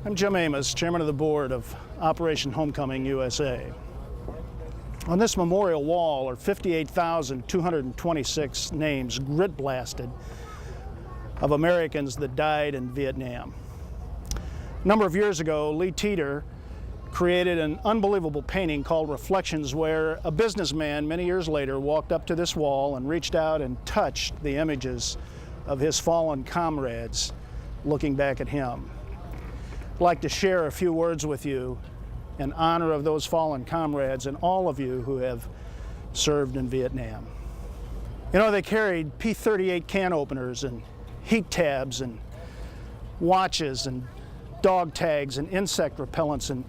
I'm Jim Amos, Chairman of the Board of Operation Homecoming USA. On this memorial wall are 58,226 names grit blasted of Americans that died in Vietnam. A number of years ago, Lee Teeter created an unbelievable painting called Reflections, where a businessman many years later walked up to this wall and reached out and touched the images of his fallen comrades looking back at him. I'd like to share a few words with you in honor of those fallen comrades and all of you who have served in Vietnam. You know, they carried P-38 can openers and heat tabs and watches and dog tags and insect repellents and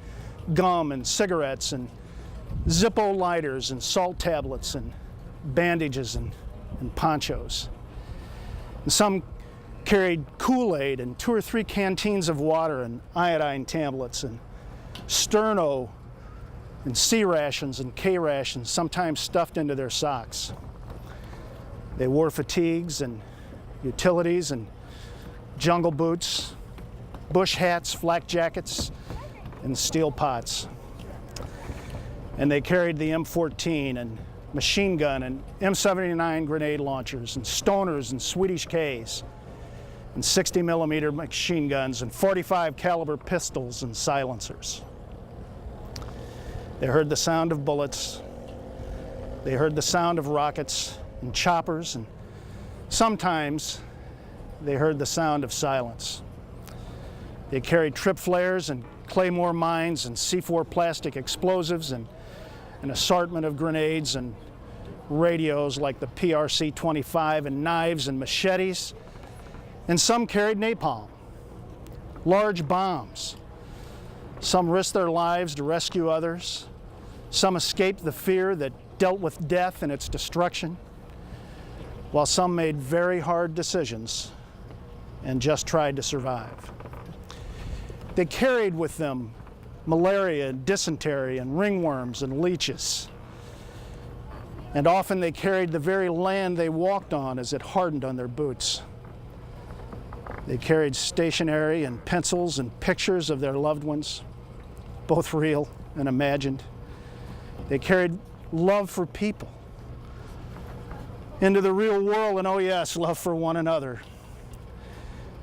gum and cigarettes and Zippo lighters and salt tablets and bandages and ponchos. And some carried Kool-Aid and 2 or 3 canteens of water and iodine tablets and sterno and C rations and K rations, sometimes stuffed into their socks. They wore fatigues and utilities and jungle boots, bush hats, flak jackets, and steel pots. And they carried the M14 and machine gun and M79 grenade launchers and stoners and Swedish Ks and 60mm machine guns and 45 caliber pistols and silencers. They heard the sound of bullets. They heard the sound of rockets and choppers, and sometimes they heard the sound of silence. They carried trip flares and claymore mines and C4 plastic explosives and an assortment of grenades and radios like the PRC-25 and knives and machetes. And some carried napalm, large bombs. Some risked their lives to rescue others. Some escaped the fear that dealt with death and its destruction, while some made very hard decisions and just tried to survive. They carried with them malaria, dysentery, and ringworms and leeches. And often they carried the very land they walked on as it hardened on their boots. They carried stationery and pencils and pictures of their loved ones, both real and imagined. They carried love for people into the real world, and oh yes, love for one another.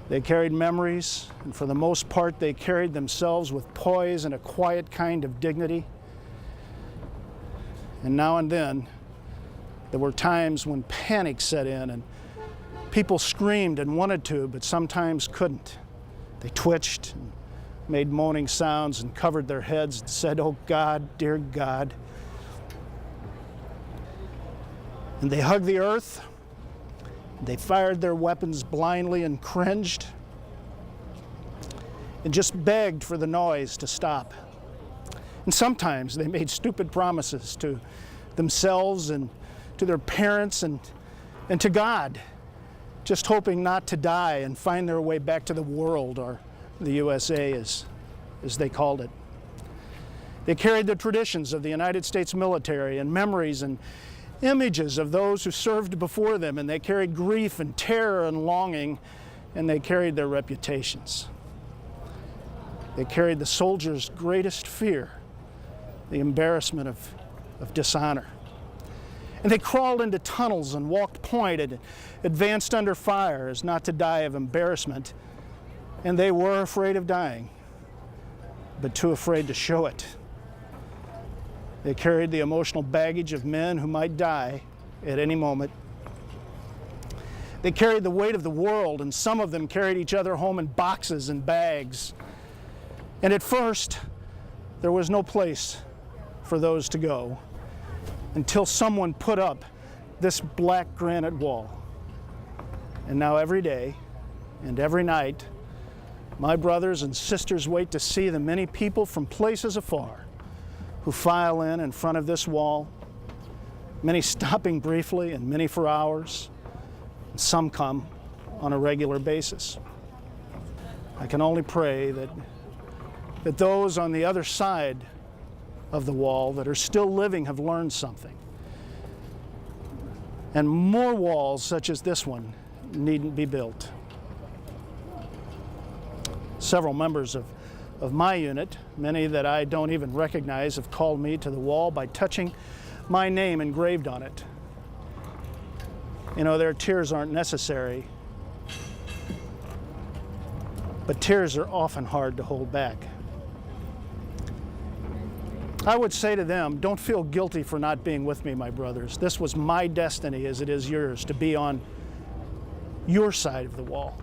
They carried memories, and for the most part, they carried themselves with poise and a quiet kind of dignity. And now and then, there were times when panic set in and people screamed and wanted to, but sometimes couldn't. They twitched and made moaning sounds and covered their heads and said, "Oh God, dear God." And they hugged the earth. They fired their weapons blindly and cringed and just begged for the noise to stop. And sometimes they made stupid promises to themselves and to their parents and to God, just hoping not to die and find their way back to the world, or the USA as they called it. They carried the traditions of the United States military and memories and images of those who served before them, and they carried grief and terror and longing, and they carried their reputations. They carried the soldiers' greatest fear, the embarrassment of dishonor. And they crawled into tunnels and walked point and advanced under fire as not to die of embarrassment. And they were afraid of dying, but too afraid to show it. They carried the emotional baggage of men who might die at any moment. They carried the weight of the world, and some of them carried each other home in boxes and bags. And at first, there was no place for those to go until someone put up this black granite wall. And now every day and every night, my brothers and sisters wait to see the many people from places afar who file in front of this wall, many stopping briefly and many for hours. And some come on a regular basis. I can only pray that those on the other side of the wall that are still living have learned something. And more walls such as this one needn't be built. Several members of of my unit, many that I don't even recognize, have called me to the wall by touching my name engraved on it. You know, their tears aren't necessary, but tears are often hard to hold back. I would say to them, don't feel guilty for not being with me, my brothers. This was my destiny as it is yours, to be on your side of the wall.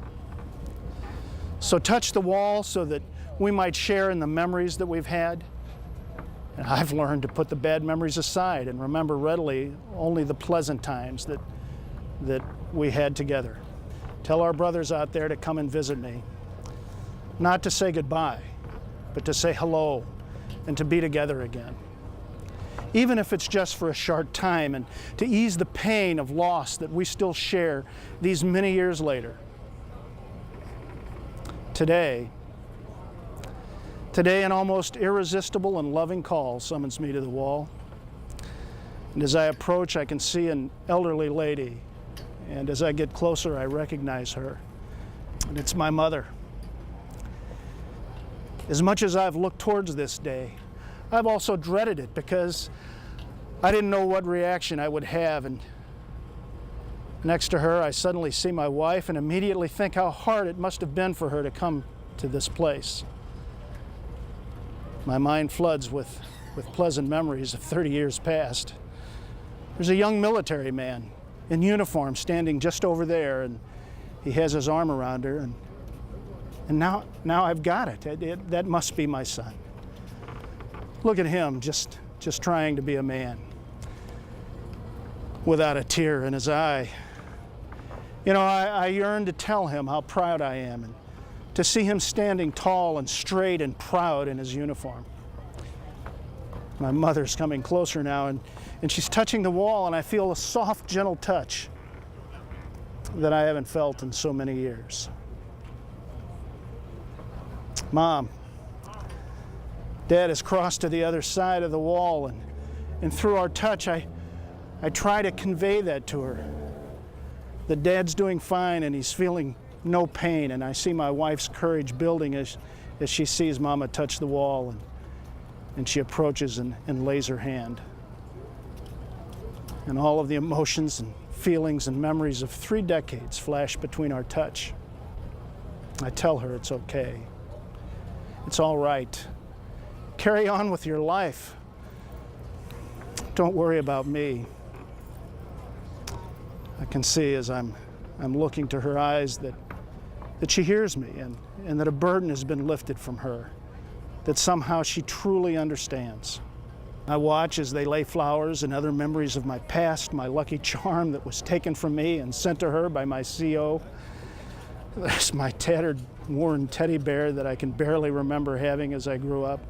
So touch the wall so that we might share in the memories that we've had. And I've learned to put the bad memories aside and remember readily only the pleasant times that we had together. Tell our brothers out there to come and visit me, not to say goodbye, but to say hello and to be together again. Even if it's just for a short time, and to ease the pain of loss that we still share these many years later. Today, an almost irresistible and loving call summons me to the wall. And as I approach, I can see an elderly lady. And as I get closer, I recognize her. And it's my mother. As much as I've looked towards this day, I've also dreaded it because I didn't know what reaction I would have. And next to her, I suddenly see my wife and immediately think how hard it must have been for her to come to this place. My mind floods with pleasant memories of 30 years past. There's a young military man in uniform standing just over there, and he has his arm around her, and now I've got it. That must be my son. Look at him, just trying to be a man, without a tear in his eye. You know, I yearn to tell him how proud I am, and to see him standing tall and straight and proud in his uniform. My mother's coming closer now, and she's touching the wall, and I feel a soft, gentle touch that I haven't felt in so many years. Mom, Dad has crossed to the other side of the wall, and through our touch, I try to convey that to her. That Dad's doing fine and he's feeling no pain, and I see my wife's courage building as she sees Mama touch the wall, and she approaches and lays her hand. And all of the emotions and feelings and memories of 3 decades flash between our touch. I tell her it's okay. It's all right. Carry on with your life. Don't worry about me. I can see as I'm looking to her eyes that she hears me, and that a burden has been lifted from her, that somehow she truly understands. I watch as they lay flowers and other memories of my past, my lucky charm that was taken from me and sent to her by my CO. There's my tattered, worn teddy bear that I can barely remember having as I grew up.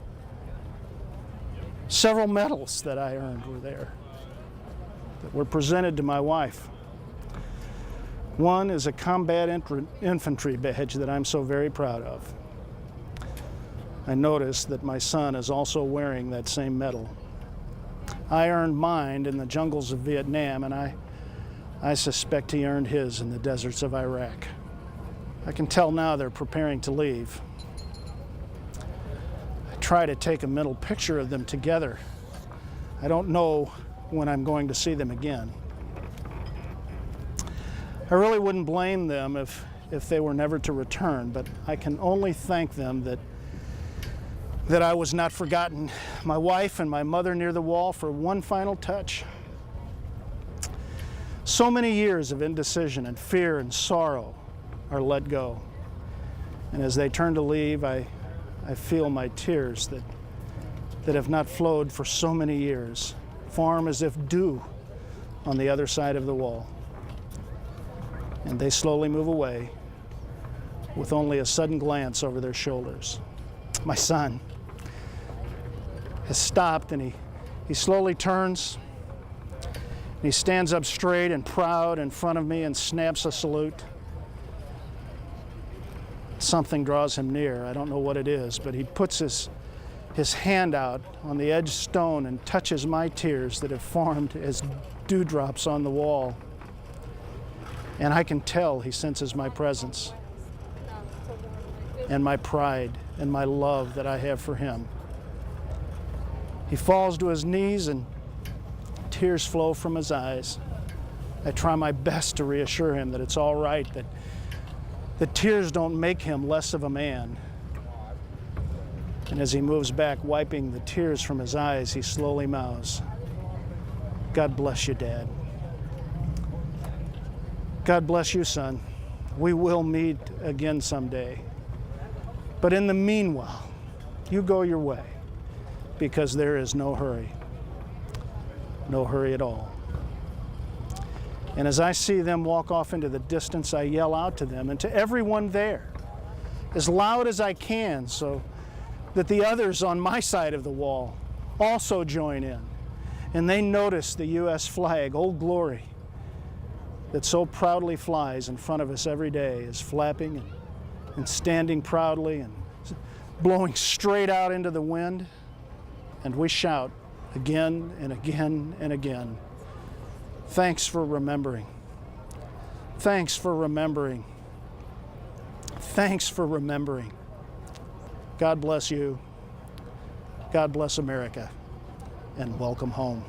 Several medals that I earned were there, that were presented to my wife. One is a combat infantry badge that I'm so very proud of. I noticed that my son is also wearing that same medal. I earned mine in the jungles of Vietnam, and I suspect he earned his in the deserts of Iraq. I can tell now they're preparing to leave. I try to take a mental picture of them together. I don't know when I'm going to see them again. I really wouldn't blame them if they were never to return, but I can only thank them that I was not forgotten. My wife and my mother near the wall for one final touch. So many years of indecision and fear and sorrow are let go. And as they turn to leave, I feel my tears that have not flowed for so many years form as if dew on the other side of the wall. And they slowly move away with only a sudden glance over their shoulders. My son has stopped, and he slowly turns, and he stands up straight and proud in front of me and snaps a salute. Something draws him near. I don't know what it is, but he puts his hand out on the edged stone and touches my tears that have formed as dewdrops on the wall. And I can tell he senses my presence. and my pride and my love that I have for him. He falls to his knees and tears flow from his eyes. I try my best to reassure him that it's all right, that the tears don't make him less of a man. And as he moves back, wiping the tears from his eyes, he slowly mouths, "God bless you, Dad. God bless you, son. We will meet again someday. But in the meanwhile, you go your way, because there is no hurry. No hurry at all." And as I see them walk off into the distance, I yell out to them and to everyone there, as loud as I can, so that the others on my side of the wall also join in. And they notice the U.S. flag, Old Glory, that so proudly flies in front of us every day, is flapping and standing proudly and blowing straight out into the wind. And we shout again and again and again, "Thanks for remembering. Thanks for remembering. Thanks for remembering. God bless you. God bless America. And welcome home."